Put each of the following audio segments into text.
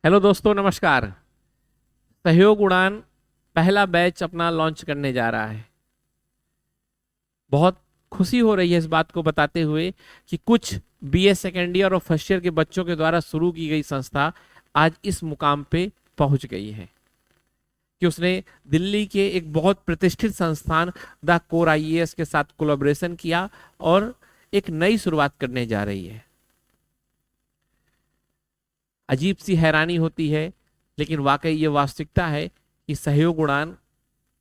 Hello दोस्तों, नमस्कार। सहयोग उड़ान पहला बैच अपना लॉन्च करने जा रहा है। बहुत खुशी हो रही है इस बात को बताते हुए कि कुछ बीए सेकेंड ईयर और फर्स्ट ईयर के बच्चों के द्वारा शुरू की गई संस्था आज इस मुकाम पे पहुंच गई है कि उसने दिल्ली के एक बहुत प्रतिष्ठित संस्थान द कोर आईएएस के साथ कोलैबोरेशन किया और एक नई शुरुआत करने जा रही है। अजीब सी हैरानी होती है, लेकिन वाकई ये वास्तविकता है कि सहयोग उड़ान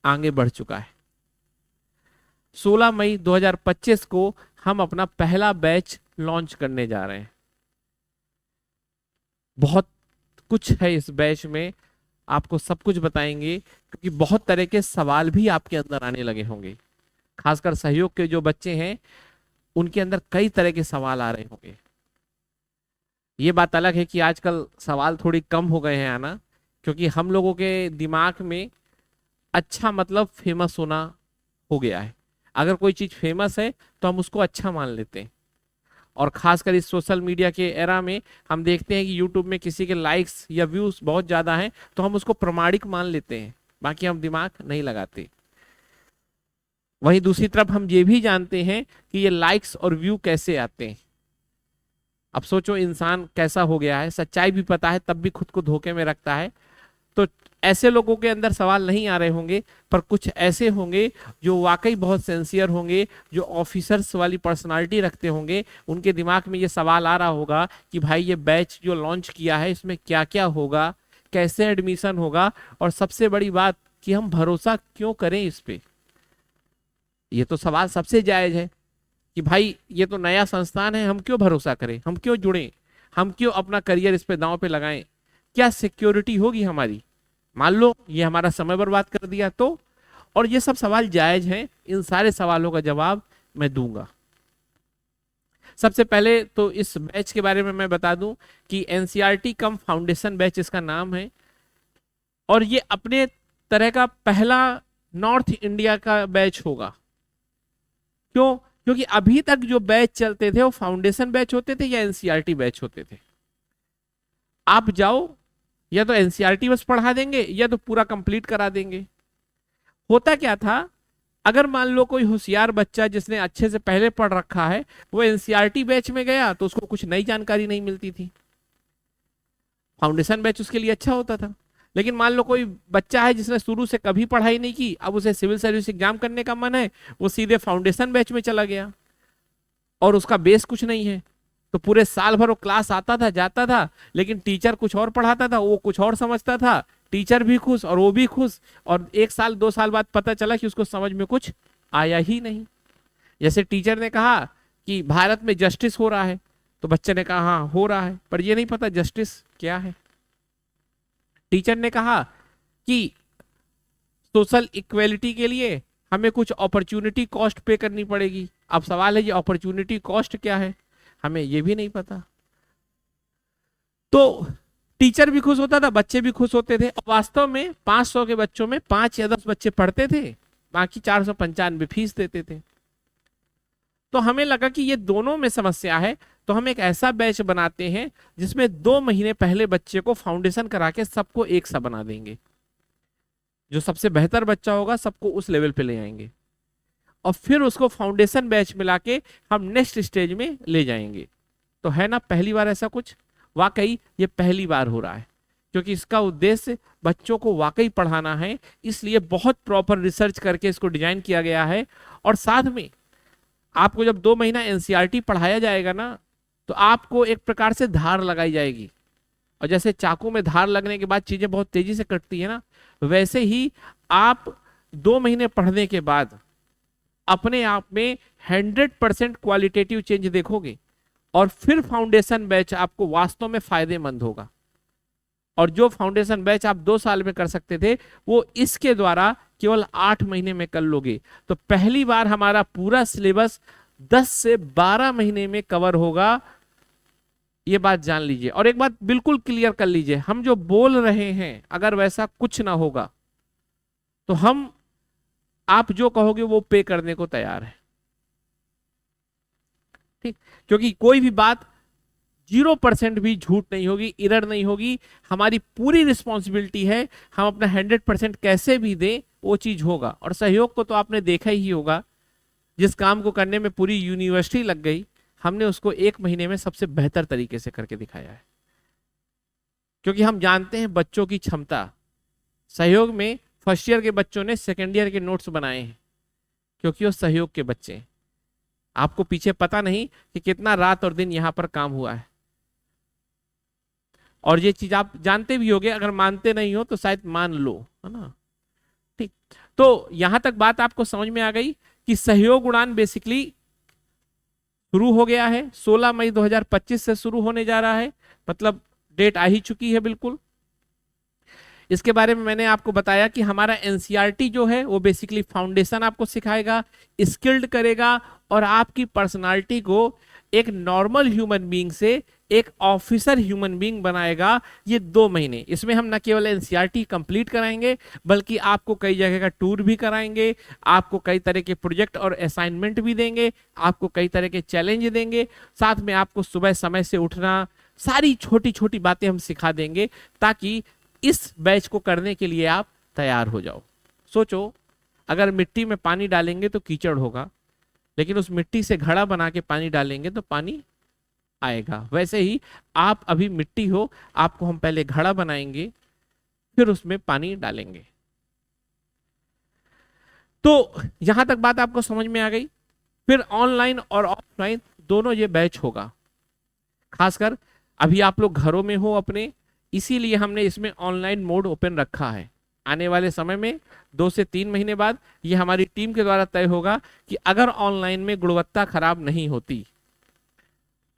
आगे बढ़ चुका है। 16 मई 2025 को हम अपना पहला बैच लॉन्च करने जा रहे हैं। बहुत कुछ है इस बैच में, आपको सब कुछ बताएंगे क्योंकि बहुत तरह के सवाल भी आपके अंदर आने लगे होंगे। खासकर सहयोग के जो बच्चे हैं उनके अंदर कई तरह के सवाल आ रहे होंगे। ये बात अलग है कि आजकल सवाल थोड़ी कम हो गए हैं आना, क्योंकि हम लोगों के दिमाग में अच्छा मतलब फेमस होना हो गया है। अगर कोई चीज फेमस है तो हम उसको अच्छा मान लेते हैं। और खासकर इस सोशल मीडिया के एरा में हम देखते हैं कि यूट्यूब में किसी के लाइक्स या व्यूज बहुत ज्यादा हैं तो हम उसको प्रमाणिक मान लेते हैं, बाकी हम दिमाग नहीं लगाते। वहीं दूसरी तरफ हम ये भी जानते हैं कि ये लाइक्स और व्यू कैसे आते हैं। अब सोचो इंसान कैसा हो गया है, सच्चाई भी पता है तब भी खुद को धोखे में रखता है। तो ऐसे लोगों के अंदर सवाल नहीं आ रहे होंगे, पर कुछ ऐसे होंगे जो वाकई बहुत सिंसियर होंगे, जो ऑफिसर्स वाली पर्सनालिटी रखते होंगे। उनके दिमाग में ये सवाल आ रहा होगा कि भाई ये बैच जो लॉन्च किया है इसमें क्या क्या होगा, कैसे एडमिशन होगा, और सबसे बड़ी बात कि हम भरोसा क्यों करें इस पे। ये तो सवाल सबसे जायज है कि भाई ये तो नया संस्थान है, हम क्यों भरोसा करें, हम क्यों जुड़ें, हम क्यों अपना करियर इस पे दांव पे लगाएं, क्या सिक्योरिटी होगी हमारी, मान लो ये हमारा समय बर्बाद कर दिया तो। और ये सब सवाल जायज हैं, इन सारे सवालों का जवाब मैं दूंगा। सबसे पहले तो इस बैच के बारे में मैं बता दूं कि एनसीईआरटी कम फाउंडेशन बैच इसका नाम है, और ये अपने तरह का पहला नॉर्थ इंडिया का बैच होगा। क्यों? क्योंकि अभी तक जो बैच चलते थे वो फाउंडेशन बैच होते थे या एनसीईआरटी बैच होते थे। आप जाओ, या तो एनसीईआरटी बस पढ़ा देंगे या तो पूरा कंप्लीट करा देंगे। होता क्या था, अगर मान लो कोई होशियार बच्चा जिसने अच्छे से पहले पढ़ रखा है वो एनसीईआरटी बैच में गया तो उसको कुछ नई जानकारी नहीं मिलती थी। फाउंडेशन बैच उसके लिए अच्छा होता था। लेकिन मान लो कोई बच्चा है जिसने शुरू से कभी पढ़ाई नहीं की, अब उसे सिविल सर्विस एग्जाम करने का मन है, वो सीधे फाउंडेशन बैच में चला गया और उसका बेस कुछ नहीं है। तो पूरे साल भर वो क्लास आता था जाता था, लेकिन टीचर कुछ और पढ़ाता था, वो कुछ और समझता था। टीचर भी खुश और वो भी खुश, और 1 साल 2 साल बाद पता चला कि उसको समझ में कुछ आया ही नहीं। जैसे टीचर ने कहा कि भारत में जस्टिस हो रहा है, तो बच्चे ने कहा हाँ हो रहा है, पर ये नहीं पता जस्टिस क्या है। टीचर ने कहा कि सोशल इक्वेलिटी के लिए हमें कुछ अपॉर्चुनिटी कॉस्ट पे करनी पड़ेगी। अब सवाल है ये अपॉर्चुनिटी कॉस्ट क्या है, हमें ये भी नहीं पता। तो टीचर भी खुश होता था, बच्चे भी खुश होते थे, और वास्तव में 500 के बच्चों में 5 या 10 बच्चे पढ़ते थे, बाकी 495 फीस देते थे। तो हमें लगा कि ये दोनों में समस्या है, तो हम एक ऐसा बैच बनाते हैं जिसमें 2 महीने पहले बच्चे को फाउंडेशन करा के सबको एक सा बना देंगे। जो सबसे बेहतर बच्चा होगा सबको उस लेवल पे ले आएंगे, और फिर उसको फाउंडेशन बैच मिला के हम नेक्स्ट स्टेज में ले जाएंगे। तो है ना पहली बार ऐसा कुछ, वाकई ये पहली बार हो रहा है, क्योंकि इसका उद्देश्य बच्चों को वाकई पढ़ाना है, इसलिए बहुत प्रॉपर रिसर्च करके इसको डिजाइन किया गया है। और साथ में आपको जब 2 महीना एनसीईआरटी पढ़ाया जाएगा ना, तो आपको एक प्रकार से धार लगाई जाएगी, और जैसे चाकू में धार लगने के बाद चीजें बहुत तेजी से कटती है ना, वैसे ही आप 2 महीने पढ़ने के बाद अपने आप में 100% क्वालिटेटिव चेंज देखोगे, और फिर फाउंडेशन बैच आपको वास्तव में फायदेमंद होगा। और जो फाउंडेशन बैच आप 2 साल में कर सकते थे, वो इसके द्वारा केवल 8 महीने में कर लोगे। तो पहली बार हमारा पूरा सिलेबस 10 से 12 महीने में कवर होगा। ये बात जान लीजिए, और एक बात बिल्कुल क्लियर कर लीजिए, हम जो बोल रहे हैं अगर वैसा कुछ ना होगा तो हम, आप जो कहोगे वो पे करने को तैयार है। ठीक? क्योंकि कोई भी बात 0% भी झूठ नहीं होगी, एरर नहीं होगी। हमारी पूरी रिस्पॉन्सिबिलिटी है, हम अपना 100% कैसे भी दें वो चीज होगा। और सहयोग को तो आपने देखा ही होगा, जिस काम को करने में पूरी यूनिवर्सिटी लग गई, हमने उसको 1 महीने में सबसे बेहतर तरीके से करके दिखाया है। क्योंकि हम जानते हैं बच्चों की क्षमता। सहयोग में फर्स्ट ईयर के बच्चों ने सेकेंड ईयर के नोट्स बनाए हैं, क्योंकि वो सहयोग के बच्चे हैं। आपको पीछे पता नहीं कि कितना रात और दिन यहां पर काम हुआ है, और ये चीज आप जानते भी होगे, अगर मानते नहीं हो तो शायद मान लो, है ना। ठीक, तो यहां तक बात आपको समझ में आ गई कि सहयोग उड़ान बेसिकली शुरू हो गया है। 16 मई 2025 से शुरू होने जा रहा है, मतलब डेट आ ही चुकी है बिल्कुल। इसके बारे में मैंने आपको बताया कि हमारा एनसीईआरटी जो है वो बेसिकली फाउंडेशन आपको सिखाएगा, स्किल्ड करेगा, और आपकी पर्सनालिटी को एक नॉर्मल ह्यूमन बीइंग से एक ऑफिसर ह्यूमन बीइंग बनाएगा। ये 2 महीने, इसमें हम न केवल एनसीईआरटी कंप्लीट कराएंगे, बल्कि आपको कई जगह का टूर भी कराएंगे, आपको कई तरह के प्रोजेक्ट और असाइनमेंट भी देंगे, आपको कई तरह के चैलेंज देंगे, साथ में आपको सुबह समय से उठना, सारी छोटी छोटी बातें हम सिखा देंगे, ताकि इस बैच को करने के लिए आप तैयार हो जाओ। सोचो, अगर मिट्टी में पानी डालेंगे तो कीचड़ होगा, लेकिन उस मिट्टी से घड़ा बना के पानी डालेंगे तो पानी आएगा। वैसे ही आप अभी मिट्टी हो, आपको हम पहले घड़ा बनाएंगे, फिर उसमें पानी डालेंगे। तो यहां तक बात आपको समझ में आ गई। फिर ऑनलाइन और ऑफलाइन दोनों ये बैच होगा। खासकर अभी आप लोग घरों में हो अपने, इसीलिए हमने इसमें ऑनलाइन मोड ओपन रखा है। आने वाले समय में 2 से 3 महीने बाद ये हमारी टीम के द्वारा तय होगा कि अगर ऑनलाइन में गुणवत्ता खराब नहीं होती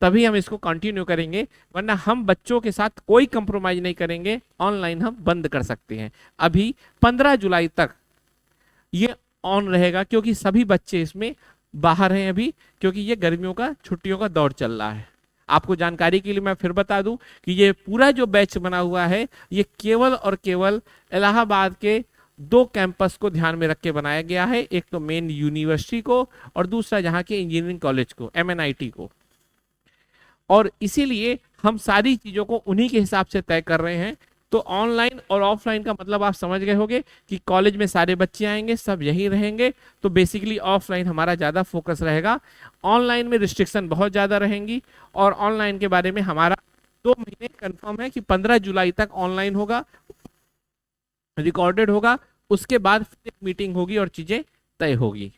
तभी हम इसको कंटिन्यू करेंगे, वरना हम बच्चों के साथ कोई कंप्रोमाइज नहीं करेंगे। ऑनलाइन हम बंद कर सकते हैं। अभी 15 जुलाई तक ये ऑन रहेगा, क्योंकि सभी बच्चे इसमें बाहर हैं अभी, क्योंकि ये गर्मियों का छुट्टियों का दौर चल रहा है। आपको जानकारी के लिए मैं फिर बता दूं कि ये पूरा जो बैच बना हुआ है, ये केवल और केवल इलाहाबाद के 2 कैंपस को ध्यान में रख के बनाया गया है। एक तो मेन यूनिवर्सिटी को, और दूसरा जहां के इंजीनियरिंग कॉलेज को, MNIT को। और इसीलिए हम सारी चीजों को उन्हीं के हिसाब से तय कर रहे हैं। तो ऑनलाइन और ऑफलाइन का मतलब आप समझ गए होंगे कि कॉलेज में सारे बच्चे आएंगे, सब यहीं रहेंगे, तो बेसिकली ऑफलाइन हमारा ज्यादा फोकस रहेगा। ऑनलाइन में रिस्ट्रिक्शन बहुत ज्यादा रहेंगी, और ऑनलाइन के बारे में हमारा 2 महीने कंफर्म है कि 15 जुलाई तक ऑनलाइन होगा, रिकॉर्डेड होगा। उसके बाद फिर एक मीटिंग होगी और चीजें तय होगी।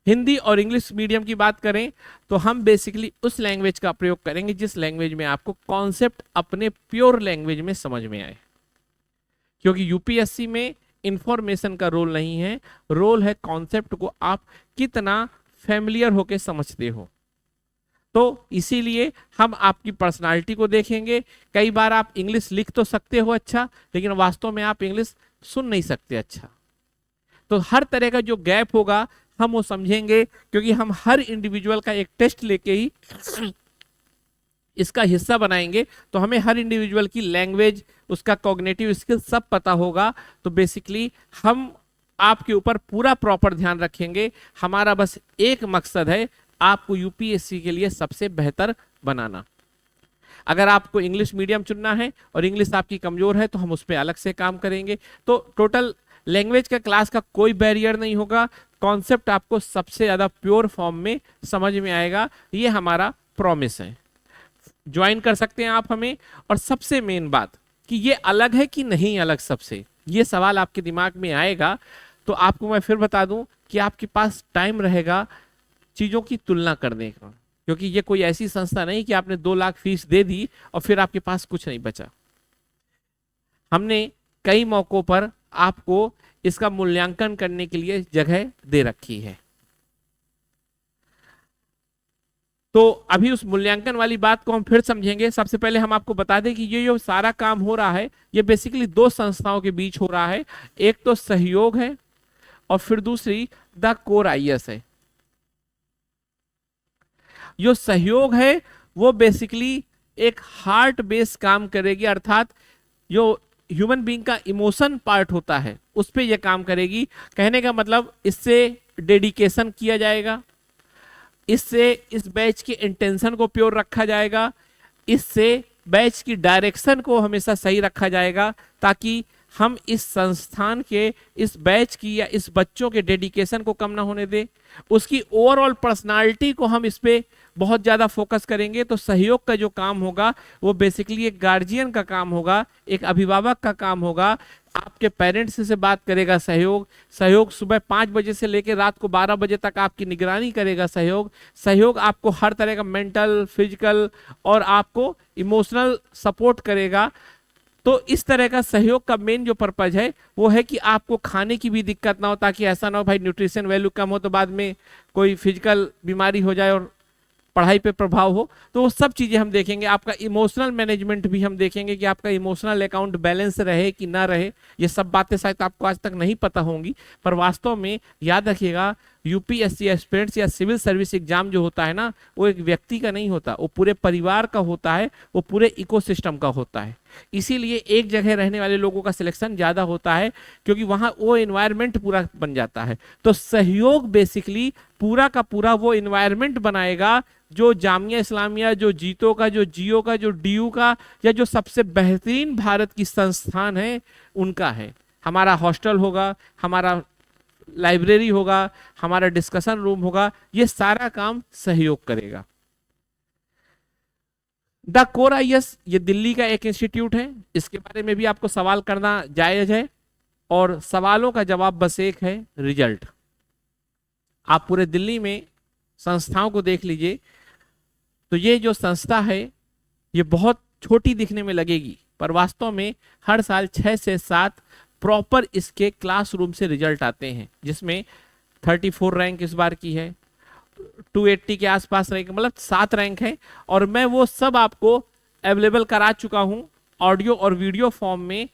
हिंदी और इंग्लिश मीडियम की बात करें तो हम बेसिकली उस लैंग्वेज का प्रयोग करेंगे जिस लैंग्वेज में आपको कॉन्सेप्ट अपने प्योर लैंग्वेज में समझ में आए। क्योंकि यूपीएससी में इंफॉर्मेशन का रोल नहीं है, रोल है कॉन्सेप्ट को आप कितना फैमिलियर होके समझते हो। तो इसीलिए हम आपकी पर्सनालिटी को देखेंगे। कई बार आप इंग्लिश लिख तो सकते हो अच्छा, लेकिन वास्तव में आप इंग्लिश सुन नहीं सकते अच्छा। तो हर तरह का जो गैप होगा हम वो समझेंगे, क्योंकि हम हर इंडिविजुअल का एक टेस्ट लेके ही इसका हिस्सा बनाएंगे। तो हमें हर इंडिविजुअल की लैंग्वेज, उसका कॉग्निटिव स्किल सब पता होगा। तो बेसिकली हम आपके ऊपर पूरा प्रॉपर ध्यान रखेंगे। हमारा बस एक मकसद है, आपको यूपीएससी के लिए सबसे बेहतर बनाना। अगर आपको इंग्लिश मीडियम चुनना है और इंग्लिश आपकी कमजोर है तो हम उस पर अलग से काम करेंगे। तो टोटल लैंग्वेज का क्लास का कोई बैरियर नहीं होगा। कॉन्सेप्ट आपको सबसे ज्यादा प्योर फॉर्म में समझ में आएगा, ये हमारा प्रॉमिस है। ज्वाइन कर सकते हैं आप हमें। और सबसे मेन बात कि ये अलग है कि नहीं अलग, सबसे ये सवाल आपके दिमाग में आएगा, तो आपको मैं फिर बता दूं कि आपके पास टाइम रहेगा चीजों की तुलना करने का। क्योंकि ये कोई ऐसी संस्था नहीं कि आपने 2 लाख फीस दे दी और फिर आपके पास कुछ नहीं बचा। हमने कई मौकों पर आपको इसका मूल्यांकन करने के लिए जगह दे रखी है। तो अभी उस मूल्यांकन वाली बात को हम फिर समझेंगे। सबसे पहले हम आपको बता दें कि ये जो सारा काम हो रहा है ये बेसिकली 2 संस्थाओं के बीच हो रहा है। एक तो सहयोग है और फिर दूसरी द कोर आईएएस है। जो सहयोग है वो बेसिकली एक हार्ट बेस्ड काम करेगी, अर्थात जो ह्यूमन बीइंग का इमोशन पार्ट होता है उस पे ये काम करेगी। कहने का मतलब इससे डेडिकेशन किया जाएगा, इससे इस बैच की इंटेंशन को प्योर रखा जाएगा, इससे बैच की डायरेक्शन को हमेशा सही रखा जाएगा, ताकि हम इस संस्थान के, इस बैच की या इस बच्चों के डेडिकेशन को कम ना होने दे, उसकी ओवरऑल पर्सनालिटी को हम इस पे बहुत ज्यादा फोकस करेंगे। तो सहयोग का जो काम होगा वो बेसिकली एक गार्जियन का काम होगा, एक अभिभावक का काम होगा। आपके पेरेंट्स से बात करेगा सहयोग, सहयोग सुबह 5 बजे से लेकर रात को 12 बजे तक आपकी निगरानी करेगा सहयोग, सहयोग आपको हर तरह का मेंटल, फिजिकल और आपको इमोशनल सपोर्ट करेगा। तो इस तरह का सहयोग का मेन जो पर्पज है वो है कि आपको खाने की भी दिक्कत ना हो, ताकि ऐसा ना हो भाई न्यूट्रिशन वैल्यू कम हो तो बाद में कोई फिजिकल बीमारी हो जाए और पढ़ाई पे प्रभाव हो। तो वो सब चीजें हम देखेंगे। आपका इमोशनल मैनेजमेंट भी हम देखेंगे कि आपका इमोशनल अकाउंट बैलेंस रहे कि ना रहे। ये सब बातें शायद आपको आज तक नहीं पता होंगी, पर वास्तव में याद रखिएगा, यूपीएससी एस्पिरेंट्स या सिविल सर्विस एग्जाम जो होता है ना, वो एक व्यक्ति का नहीं होता, वो पूरे परिवार का होता है, वो पूरे इकोसिस्टम का होता है। इसीलिए एक जगह रहने वाले लोगों का सिलेक्शन ज्यादा होता है, क्योंकि वहां वो एनवायरनमेंट पूरा बन जाता है। तो सहयोग बेसिकली पूरा का पूरा वो एनवायरनमेंट बनाएगा जो जामिया इस्लामिया, जो जीतो का, जो जियो का, जो डीयू का, या जो सबसे बेहतरीन भारत की संस्थान है उनका है। हमारा हॉस्टल होगा, हमारा लाइब्रेरी होगा, हमारा डिस्कशन रूम होगा, ये सारा काम सहयोग करेगा। द कोर आईएएस ये दिल्ली का एक इंस्टीट्यूट है, इसके बारे में भी आपको सवाल करना जायज है, और सवालों का जवाब बस एक है, रिजल्ट। आप पूरे दिल्ली में संस्थाओं को देख लीजिए, तो ये जो संस्था है ये बहुत छोटी दिखने में लगेगी, पर वास्तव में हर साल 6 से 7 प्रॉपर इसके क्लासरूम से रिजल्ट आते हैं, जिसमें 34 रैंक इस बार की है, 280 के आसपास रैंक, मतलब 7 रैंक है। और मैं वो सब आपको अवेलेबल करा चुका हूं ऑडियो और वीडियो फॉर्म में।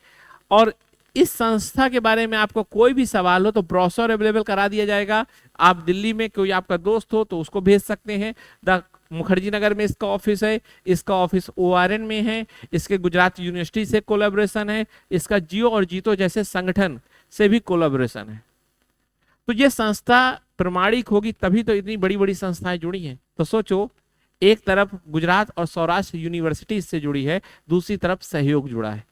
और इस संस्था के बारे में आपको कोई भी सवाल हो तो ब्रोशर अवेलेबल करा दिया जाएगा। आप दिल्ली में कोई आपका दोस्त हो तो उसको भेज सकते हैं। द मुखर्जी नगर में इसका ऑफिस है, इसका ऑफिस ओआरएन में है, इसके गुजरात यूनिवर्सिटी से कोलैबोरेशन है, इसका जियो और जीतो जैसे संगठन से भी कोलैबोरेशन है। तो ये संस्था प्रमाणिक होगी तभी तो इतनी बड़ी बड़ी संस्थाएं जुड़ी हैं। तो सोचो, एक तरफ गुजरात और सौराष्ट्र यूनिवर्सिटी से जुड़ी है, दूसरी तरफ सहयोग जुड़ा है,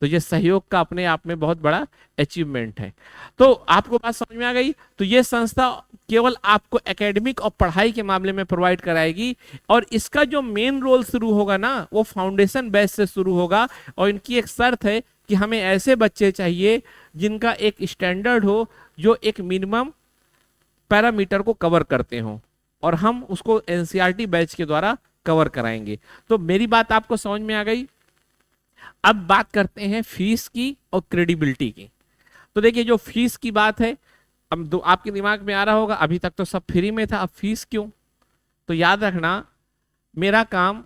तो ये सहयोग का अपने आप में बहुत बड़ा अचीवमेंट है। तो आपको बात समझ में आ गई। तो ये संस्था केवल आपको एकेडमिक और पढ़ाई के मामले में प्रोवाइड कराएगी, और इसका जो मेन रोल शुरू होगा ना, वो फाउंडेशन बैच से शुरू होगा। और इनकी एक शर्त है कि हमें ऐसे बच्चे चाहिए जिनका एक स्टैंडर्ड हो, जो एक मिनिमम पैरामीटर को कवर करते हो, और हम उसको एनसीईआरटी बैच के द्वारा कवर कराएंगे। तो मेरी बात आपको समझ में आ गई। अब बात करते हैं फीस की और क्रेडिबिलिटी की। तो देखिए, जो फीस की बात है, अब आपके दिमाग में आ रहा होगा अभी तक तो सब फ्री में था, अब फीस क्यों? तो याद रखना, मेरा काम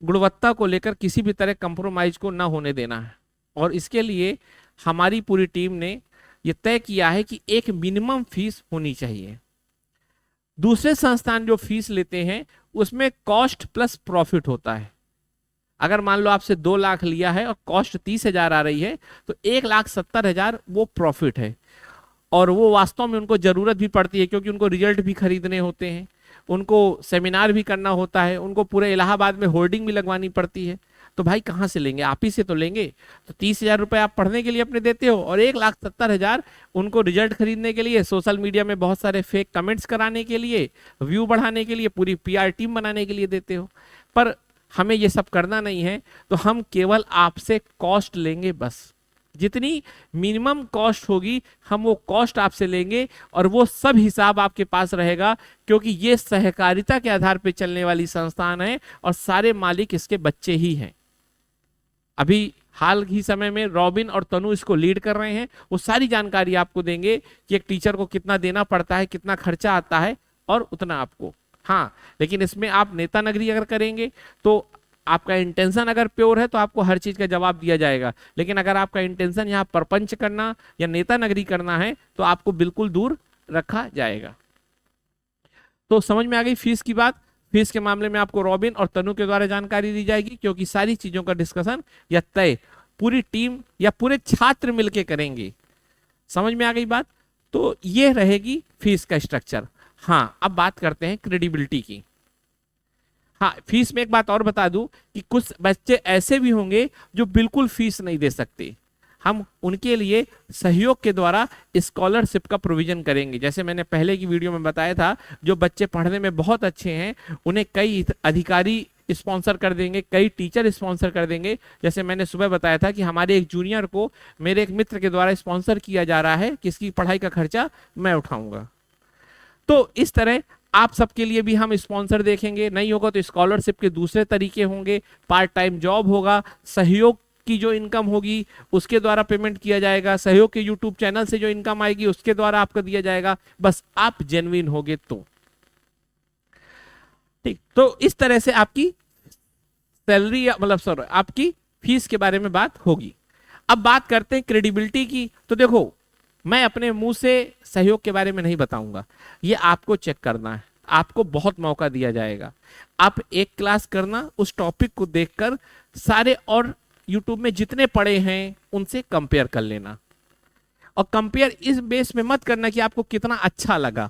गुणवत्ता को लेकर किसी भी तरह कंप्रोमाइज को ना होने देना है, और इसके लिए हमारी पूरी टीम ने यह तय किया है कि एक मिनिमम फीस होनी चाहिए। दूसरे संस्थान जो फीस लेते हैं उसमें कॉस्ट प्लस प्रॉफिट होता है। अगर मान लो आपसे 2 लाख लिया है और कॉस्ट 30,000 आ रही है, तो 1,70,000 वो प्रॉफिट है। और वो वास्तव में उनको जरूरत भी पड़ती है, क्योंकि उनको रिजल्ट भी खरीदने होते हैं, उनको सेमिनार भी करना होता है, उनको पूरे इलाहाबाद में होर्डिंग भी लगवानी पड़ती है। तो भाई कहाँ से लेंगे? आप ही से तो लेंगे। तो 30,000 रुपए आप पढ़ने के लिए अपने देते हो, और 1,70,000 उनको रिजल्ट खरीदने के लिए, सोशल मीडिया में बहुत सारे फेक कमेंट्स कराने के लिए, व्यू बढ़ाने के लिए, पूरी पीआर टीम बनाने के लिए देते हो। पर हमें ये सब करना नहीं है, तो हम केवल आपसे कॉस्ट लेंगे बस। जितनी मिनिमम कॉस्ट होगी हम वो कॉस्ट आपसे लेंगे, और वो सब हिसाब आपके पास रहेगा, क्योंकि ये सहकारिता के आधार पर चलने वाली संस्थान है और सारे मालिक इसके बच्चे ही हैं। अभी हाल ही समय में रॉबिन और तनु इसको लीड कर रहे हैं, वो सारी जानकारी आपको देंगे कि एक टीचर को कितना देना पड़ता है, कितना खर्चा आता है, और उतना आपको। हाँ, लेकिन इसमें आप नेता नगरी अगर करेंगे तो आपका इंटेंशन अगर प्योर है तो आपको हर चीज का जवाब दिया जाएगा। लेकिन अगर आपका इंटेंशन यहाँ परपंच करना या नेता नगरी करना है तो आपको बिल्कुल दूर रखा जाएगा। तो समझ में आ गई फीस की बात। फीस के मामले में आपको रॉबिन और तनु के द्वारा जानकारी दी जाएगी, क्योंकि सारी चीजों का डिस्कशन या तय पूरी टीम या पूरे छात्र मिलके करेंगे। समझ में आ गई बात। तो ये रहेगी फीस का स्ट्रक्चर। हाँ, अब बात करते हैं क्रेडिबिलिटी की। हाँ, फीस में एक बात और बता दूं कि कुछ बच्चे ऐसे भी होंगे जो बिल्कुल फीस नहीं दे सकते। हम उनके लिए सहयोग के द्वारा स्कॉलरशिप का प्रोविजन करेंगे। जैसे मैंने पहले की वीडियो में बताया था, जो बच्चे पढ़ने में बहुत अच्छे हैं उन्हें कई अधिकारी स्पॉन्सर कर देंगे, कई टीचर स्पॉन्सर कर देंगे। जैसे मैंने सुबह बताया था कि हमारे एक जूनियर को मेरे एक मित्र के द्वारा स्पॉन्सर किया जा रहा है, किसकी पढ़ाई का खर्चा मैं उठाऊंगा। तो इस तरह आप सबके लिए भी हम स्पॉन्सर देखेंगे। नहीं होगा तो स्कॉलरशिप के दूसरे तरीके होंगे, पार्ट टाइम जॉब होगा, सहयोग की जो इनकम होगी उसके द्वारा पेमेंट किया जाएगा, सहयोग के यूट्यूब चैनल से जो इनकम आएगी उसके द्वारा आपको दिया जाएगा, बस आप जेन्युइन होगे तो। ठीक, तो इस तरह से आपकी सैलरी मतलब सॉरी आपकी फीस के बारे में बात होगी। अब बात करते हैं क्रेडिबिलिटी की। तो देखो, मैं अपने मुंह से सहयोग के बारे में नहीं बताऊंगा, ये आपको चेक करना है। आपको बहुत मौका दिया जाएगा, आप एक क्लास करना, उस टॉपिक को देखकर सारे और यूट्यूब में जितने पढ़े हैं उनसे कंपेयर कर लेना। और कंपेयर इस बेस में मत करना कि आपको कितना अच्छा लगा,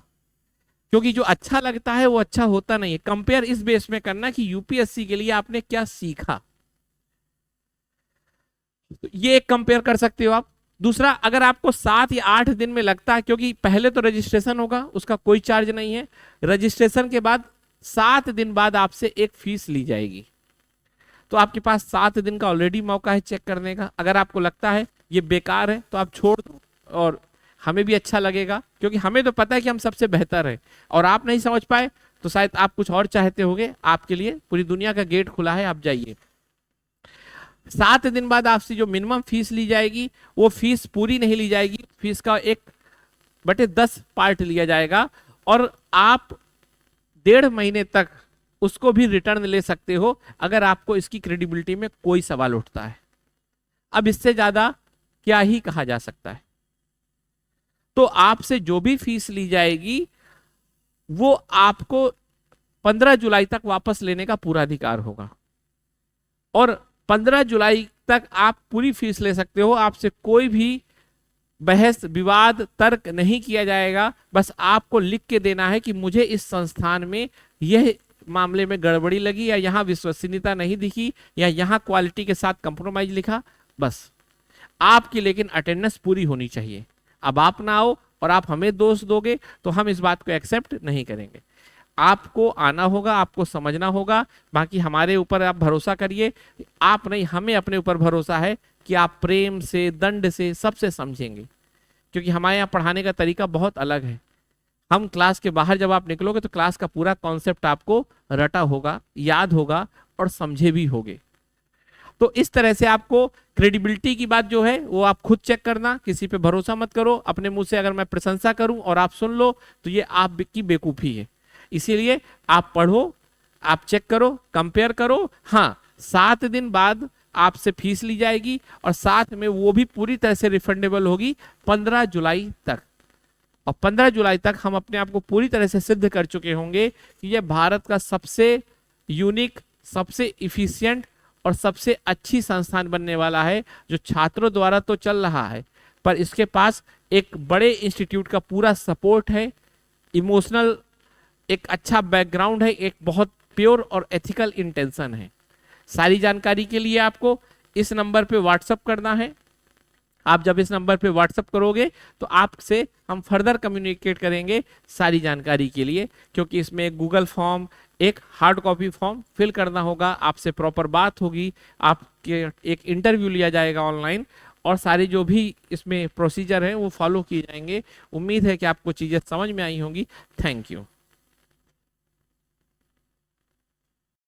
क्योंकि जो अच्छा लगता है वो अच्छा होता नहीं है। कंपेयर इस बेस में करना कि यूपीएससी के लिए आपने क्या सीखा, तो ये एक कंपेयर कर सकते हो आप। दूसरा, अगर आपको 7 या 8 दिन में लगता है, क्योंकि पहले तो रजिस्ट्रेशन होगा, उसका कोई चार्ज नहीं है। रजिस्ट्रेशन के बाद 7 दिन बाद आपसे एक फीस ली जाएगी, तो आपके पास 7 दिन का ऑलरेडी मौका है चेक करने का। अगर आपको लगता है ये बेकार है तो आप छोड़ दो, और हमें भी अच्छा लगेगा, क्योंकि हमें तो पता है कि हम सबसे बेहतर है, और आप नहीं समझ पाए तो शायद आप कुछ और चाहते होंगे। आपके लिए पूरी दुनिया का गेट खुला है, आप जाइए। 7 दिन बाद आपसे जो मिनिमम फीस ली जाएगी वो फीस पूरी नहीं ली जाएगी, फीस का 1/10 पार्ट लिया जाएगा, और आप 1.5 महीने तक उसको भी रिटर्न ले सकते हो अगर आपको इसकी क्रेडिबिलिटी में कोई सवाल उठता है। अब इससे ज्यादा क्या ही कहा जा सकता है। तो आपसे जो भी फीस ली जाएगी वो आपको 15 जुलाई तक वापस लेने का पूरा अधिकार होगा, और 15 जुलाई तक आप पूरी फीस ले सकते हो। आपसे कोई भी बहस विवाद तर्क नहीं किया जाएगा, बस आपको लिख के देना है कि मुझे इस संस्थान में यह मामले में गड़बड़ी लगी, या यहाँ विश्वसनीयता नहीं दिखी, या यहाँ क्वालिटी के साथ कंप्रोमाइज लिखा, बस आपकी लेकिन अटेंडेंस पूरी होनी चाहिए। अब आप ना आओ और आप हमें दोष दोगे तो हम इस बात को एक्सेप्ट नहीं करेंगे। आपको आना होगा, आपको समझना होगा। बाकी हमारे ऊपर आप भरोसा करिए, आप नहीं, हमें अपने ऊपर भरोसा है कि आप प्रेम से, दंड से, सबसे समझेंगे, क्योंकि हमारे यहाँ पढ़ाने का तरीका बहुत अलग है। हम क्लास के बाहर जब आप निकलोगे तो क्लास का पूरा कॉन्सेप्ट आपको रटा होगा, याद होगा और समझे भी होगे। तो इस तरह से आपको क्रेडिबिलिटी की बात जो है वो आप खुद चेक करना, किसी पे भरोसा मत करो। अपने मुंह से अगर मैं प्रशंसा करूं और आप सुन लो तो ये आपकी बेवकूफी है। इसीलिए आप पढ़ो, आप चेक करो, कंपेयर करो। हाँ, 7 दिन बाद आपसे फीस ली जाएगी, और साथ में वो भी पूरी तरह से रिफंडेबल होगी 15 जुलाई तक। और 15 जुलाई तक हम अपने आप को पूरी तरह से सिद्ध कर चुके होंगे कि यह भारत का सबसे यूनिक, सबसे इफिशिएंट और सबसे अच्छी संस्थान बनने वाला है, जो छात्रों द्वारा तो चल रहा है, पर इसके पास एक बड़े इंस्टीट्यूट का पूरा सपोर्ट है, इमोशनल एक अच्छा बैकग्राउंड है, एक बहुत प्योर और एथिकल इंटेंशन है। सारी जानकारी के लिए आपको इस नंबर पे व्हाट्सअप करना है। आप जब इस नंबर पे व्हाट्सअप करोगे तो आपसे हम फर्दर कम्युनिकेट करेंगे सारी जानकारी के लिए, क्योंकि इसमें एक गूगल फॉर्म, एक हार्ड कॉपी फॉर्म फिल करना होगा, आपसे प्रॉपर बात होगी, आपके एक इंटरव्यू लिया जाएगा ऑनलाइन, और सारे जो भी इसमें प्रोसीजर है वो फॉलो किए जाएंगे। उम्मीद है कि आपको चीजें समझ में आई होंगी। Thank you.